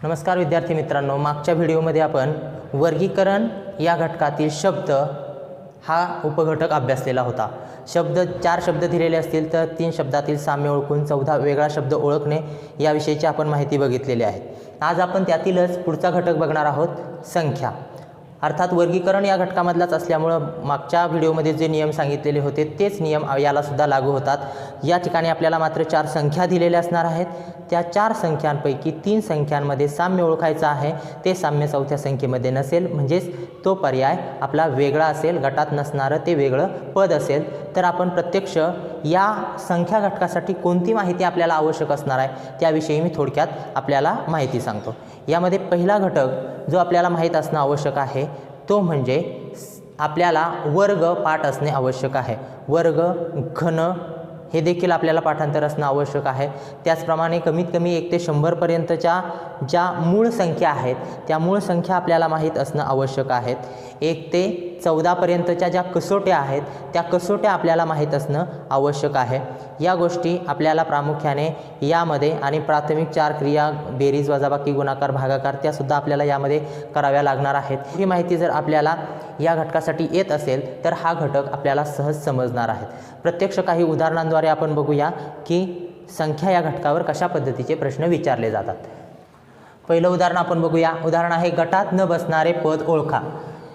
नमस्कार विद्यार्थी मित्रांनो, मागच्या व्हिडिओमध्ये आपण वर्गीकरण या घटकातील शब्द हा उपघटक अभ्यासलेला होता। चार शब्द दिलेले असतील तर 3 शब्दातील साम्य ओळखून 14 वेगळा शब्द ओळखणे याविषयीची आपण माहिती बघितलेली आहे। आज आपण त्यातीलच पुढचा घटक बघणार आहोत, संख्या। अर्थात वर्गीकरण या घटकामधलाच असल्यामुळे मागच्या व्हिडिओमध्ये जे नियम सांगितलेले होते तेच नियम याला सुद्धा लागू होतात। या ठिकाणी आपल्याला मात्र 4 संख्या दिलेल्या असणार आहेत। त्या 4 संख्यांपैकी 3 संख्यांमध्ये साम्य ओळखायचं आहे, ते साम्य चौथ्या संख्येमध्ये नसेल म्हणजेच तो पर्याय आपला वेगळा असेल, गटात नसणारं ते वेगळं पद असेल तर आपण प्रत्यक्ष या संख्या घटकासाठी कोणती माहिती आपल्याला आवश्यक असणार आहे त्याविषयी मी थोडक्यात आपल्याला माहिती सांगतो। यामध्ये पहिला घटक जो आपल्याला माहीत असणं आवश्यक आहे तो म्हणजे आपल्याला वर्ग पाठ असणे आवश्यक आहे। वर्ग, घन हे देखील आपल्याला पाठांतर असणं आवश्यक आहे। त्याचप्रमाणे कमीत कमी 1 ते 100 पर्यंतच्या ज्या मूळ संख्या आहेत त्या मूळ संख्या आपल्याला माहीत असणं आवश्यक आहेत। 1 ते 14 पर्यंतच्या ज्या कसोट्या आहेत त्या कसोट्या आपल्याला माहीत असणं आवश्यक आहे। या गोष्टी आपल्याला प्रामुख्याने यामध्ये आणि प्राथमिक 4 क्रिया बेरीज, वजाबाकी, गुणाकार, भागाकार त्यासुद्धा आपल्याला यामध्ये कराव्या लागणार आहेत। ही माहिती जर आपल्याला या घटकासाठी येत असेल तर हा घटक आपल्याला सहज समजणार आहे। प्रत्यक्ष काही उदाहरणांद्वारे आपण बघूया की संख्या या घटकावर कशा पद्धतीचे प्रश्न विचारले जातात। पहिलं उदाहरण आपण बघूया। उदाहरण आहे, गटात न बसणारे पद ओळखा।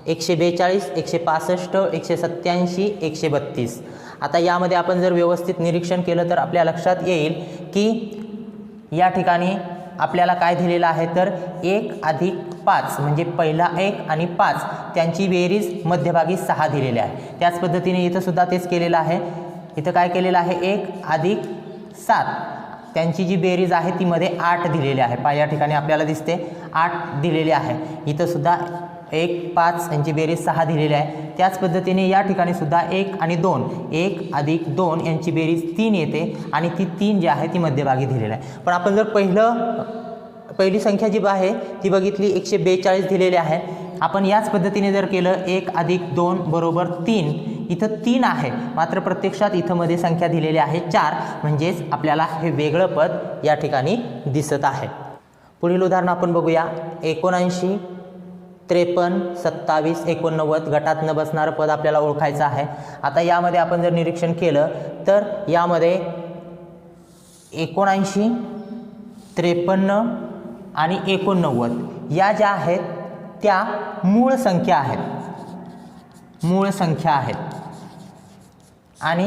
142, 165, 187, 132। आता यामध्ये आपण जर व्यवस्थित निरीक्षण केलं तर आपल्या लक्षात येईल की या ठिकाणी आपल्याला काय दिलेलं आहे तर 1 अधिक 5 म्हणजे पहिला 1 आणि 5 त्यांची बेरीज मध्यभागी 6 दिलेली आहे। त्याच पद्धतीने इथं सुद्धा तेच केलेलं आहे। इथं काय केलेलं आहे, 1 अधिक 7 त्यांची जी बेरीज आहे ती मध्ये 8 दिलेली आहे। या ठिकाणी आपल्याला दिसते 8 दिलेली आहे। इथं सुद्धा 1, 5 यांची बेरीज 6 दिलेली आहे। त्याच पद्धतीने या ठिकाणी सुद्धा 1 आणि 2, 1 अधिक 2 यांची बेरीज 3 येते आणि ती 3 जी आहे ती मध्यभागी दिलेली आहे। पण आपण जर पहिली संख्या जी आहे ती बघितली, 142 दिलेली आहे। आपण याच पद्धतीने जर केलं 1 अधिक 2 बरोबर 3, इथं 3 आहे मात्र प्रत्यक्षात इथं मध्ये संख्या दिलेली आहे 4, म्हणजेच आपल्याला हे वेगळं पद या ठिकाणी दिसत आहे। पुढील उदाहरण आपण बघूया। 79, 53, 27, 89 गटात न बसणारं पद आपल्याला ओळखायचं आहे। आता यामध्ये आपण जर निरीक्षण केलं तर यामध्ये 79, 53 आणि 89 या ज्या आहेत त्या मूळ संख्या आहेत आणि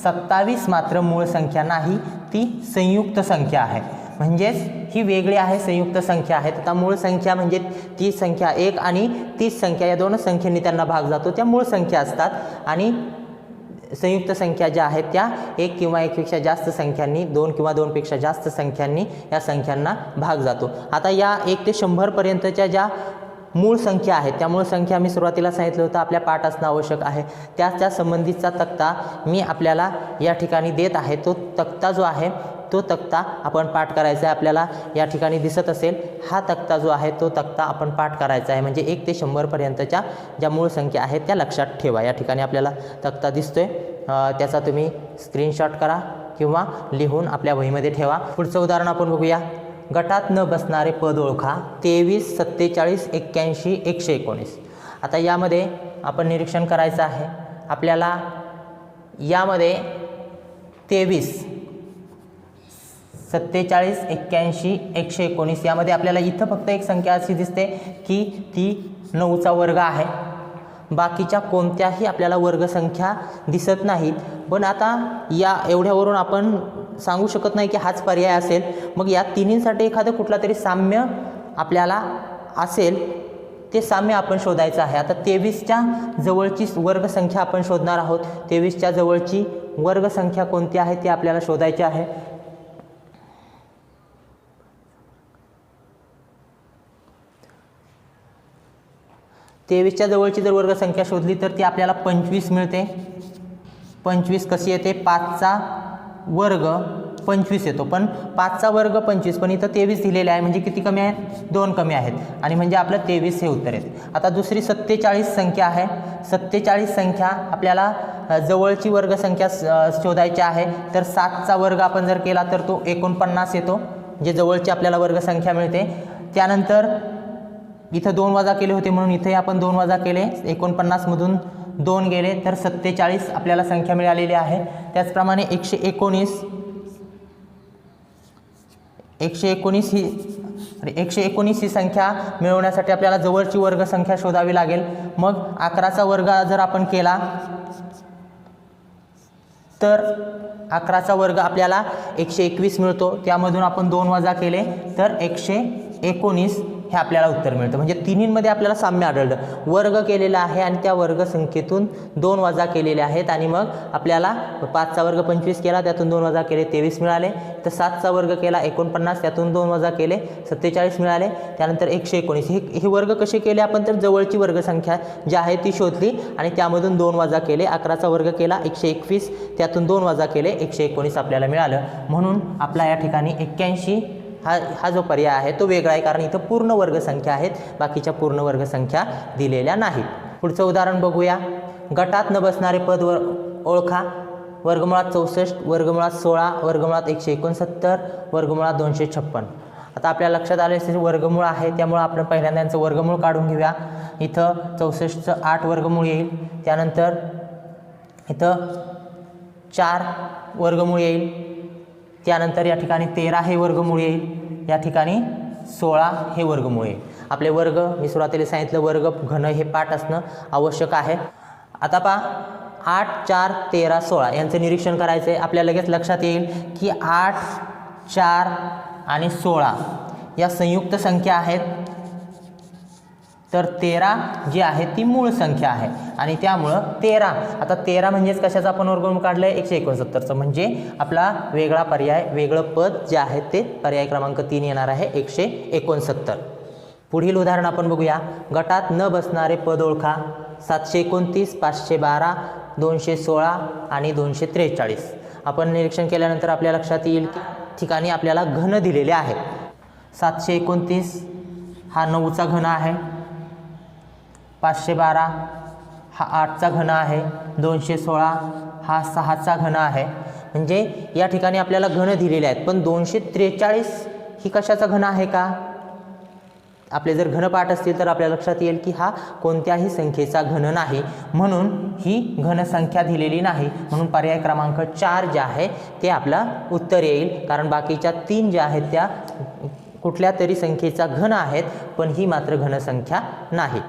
27 मात्र मूळ संख्या नाही, ती संयुक्त संख्या आहे। म्हणजेच ही वेगळी आहे, संयुक्त संख्या आहेत। आता मूळ संख्या म्हणजे ती संख्या 1 आणि 30 संख्या या दोन संख्येने त्यांना भाग जातो, त्या मूळ संख्या असतात। आणि संयुक्त संख्या ज्या आहेत त्या 1 किंवा 1 पेक्षा जास्त संख्यांनी, 2 किंवा 2 पेक्षा जास्त संख्यांनी या संख्यांना भाग जातो। आता या 1 ते 100 पर्यंतच्या ज्या मूळ संख्या आहेत त्या मूळ संख्या मी सुरुवातीला सांगितलं होतं आपल्या पाठ असणं आवश्यक आहे। त्या संबंधीचा तक्ता मी आपल्याला या ठिकाणी देत आहे। तो तक्ता जो आहे तो तक्ता आपण पाठ करायचा आहे। आपल्याला या ठिकाणी दिसत असेल हा तक्ता जो आहे तो तक्ता आपण पाठ करायचा आहे। म्हणजे 1 ते 100 पर्यंतच्या ज्या मूळ संख्या आहेत त्या लक्षात ठेवा। या ठिकाणी आपल्याला तक्ता दिसतोय, त्याचा तुम्ही स्क्रीनशॉट करा किंवा लिहून आपल्या वहीमध्ये ठेवा। पुढचं उदाहरण आपण बघूया। गटात न बसणारे पद ओळखा। 23, 47, 81, 119। आता यामध्ये आपण निरीक्षण करायचं आहे। आपल्याला यामध्ये 23, 47, 81, 119 यामध्ये आपल्याला इथं फक्त एक संख्या अशी दिसते की ती 9चा वर्ग आहे। बाकीच्या कोणत्याही आपल्याला वर्गसंख्या दिसत नाहीत। पण आता या एवढ्यावरून आपण सांगू शकत नाही की हाच पर्याय असेल। मग या तिन्हींसाठी एखादं कुठला तरी साम्य आपल्याला असेल, ते साम्य आपण शोधायचं आहे। आता 23च्या जवळची वर्गसंख्या आपण शोधणार आहोत। 23च्या जवळची वर्गसंख्या कोणती आहे ती आपल्याला शोधायची आहे। तेवीसच्या जवळची जर वर्गसंख्या शोधली तर ती आपल्याला 25 मिळते। 25 कशी येते, 5चा वर्ग 25 येतो, पण 5चा वर्ग 25, पण इथं 23 दिलेले आहे म्हणजे किती कमी आहेत, 2 कमी आहेत आणि म्हणजे आपलं 23 हे उत्तर येते। आता दुसरी 47 संख्या आहे। 47 संख्या आपल्याला जवळची वर्गसंख्या शोधायची आहे। तर 7चा वर्ग आपण जर केला तर तो 49 येतो। जे जवळची आपल्याला वर्गसंख्या मिळते. त्यानंतर इथं 2 वजा केले होते म्हणून इथे आपण 2 वजा केले, 49मधून 2 गेले तर 47 आपल्याला संख्या मिळालेली आहे. त्याचप्रमाणे 119 ही संख्या मिळवण्यासाठी आपल्याला जवळची वर्गसंख्या शोधावी लागेल. मग 11चा वर्ग जर आपण केला तर 11चा वर्ग आपल्याला 121 मिळतो. त्यामधून आपण 2 वजा केले तर 119 हे आपल्याला उत्तर मिळतं. म्हणजे तिन्हींमध्ये आपल्याला साम्य आढळलं. वर्ग केलेला आहे आणि त्या वर्गसंख्येतून 2 वजा केलेले आहेत आणि मग आपल्याला 5चा वर्ग 25 केला, त्यातून 2 वजा केले 23 मिळाले. तर 7चा वर्ग केला 49, त्यातून 2 वजा केले 47 मिळाले. त्यानंतर 119 हे वर्ग कसे केले आपण तर जवळची वर्गसंख्या जी आहे ती शोधली आणि त्यामधून 2 वजा केले. 11चा वर्ग केला 121, त्यातून 2 वजा केले 119 आपल्याला मिळालं. म्हणून आपला या ठिकाणी 81 हा जो पर्याय आहे तो वेगळा आहे, कारण इथं पूर्ण वर्गसंख्या आहेत, बाकीच्या पूर्ण वर्गसंख्या दिलेल्या नाहीत. पुढचं उदाहरण बघूया. गटात न बसणारे पद ओळखा. वर्गमुळात 64, वर्गमुळात 16, वर्गमुळात 169, वर्गमुळात 256. आता आपल्या लक्षात आले असेल वर्गमूळ आहे, त्यामुळे आपण पहिल्यांदा यांचं वर्गमूळ काढून घेऊया. इथं 64चं 8 वर्गमूळ येईल. त्यानंतर इथं 4 वर्गमूळ येईल. त्यानंतर या ठिकाणी 13 हे वर्गमूळ येईल. या ठिकाणी 16 हे वर्गमूळ येईल. आपले वर्ग मी सुरुवातीला सांगितलं वर्ग घन हे पाठ असणं आवश्यक आहे. आता पहा 8, 4, 13, 16 यांचं निरीक्षण करायचं आहे. आपल्या लगेच लक्षात येईल की 8, 4 आणि 16 या संयुक्त संख्या आहेत. तर 13 जी आहे ती मूळ संख्या आहे आणि त्यामुळं 13 आता 13 म्हणजेच कशाचं आपण वर्गमूळ काढलं आहे 169चं, म्हणजे आपला वेगळा पर्याय वेगळं पद जे आहे ते पर्याय क्रमांक 3 येणार आहे 169. पुढील उदाहरण आपण बघूया. गटात न बसणारे पद ओळखा. 729, 512, 216 आणि 243. आपण निरीक्षण केल्यानंतर आपल्या लक्षात येईल की ठिकाणी आपल्याला घन दिलेले आहेत. 729 हा 9चा घन आहे, 512 हा 8चा घन आहे, 216 हा 6चा घन आहे. म्हणजे या ठिकाणी आपल्याला घन दिलेले आहेत, पण 243 ही कशाचा घन आहे का? आपले जर घनपाठ असतील तर आपल्या लक्षात येईल की हा कोणत्याही संख्येचा घन नाही, म्हणून ही घनसंख्या दिलेली नाही. म्हणून पर्याय क्रमांक 4 जे आहे ते आपला उत्तर येईल, कारण बाकीच्या 3 ज्या आहेत त्या कुठल्या तरी संख्येचा घन आहेत, पण ही मात्र घनसंख्या नाही.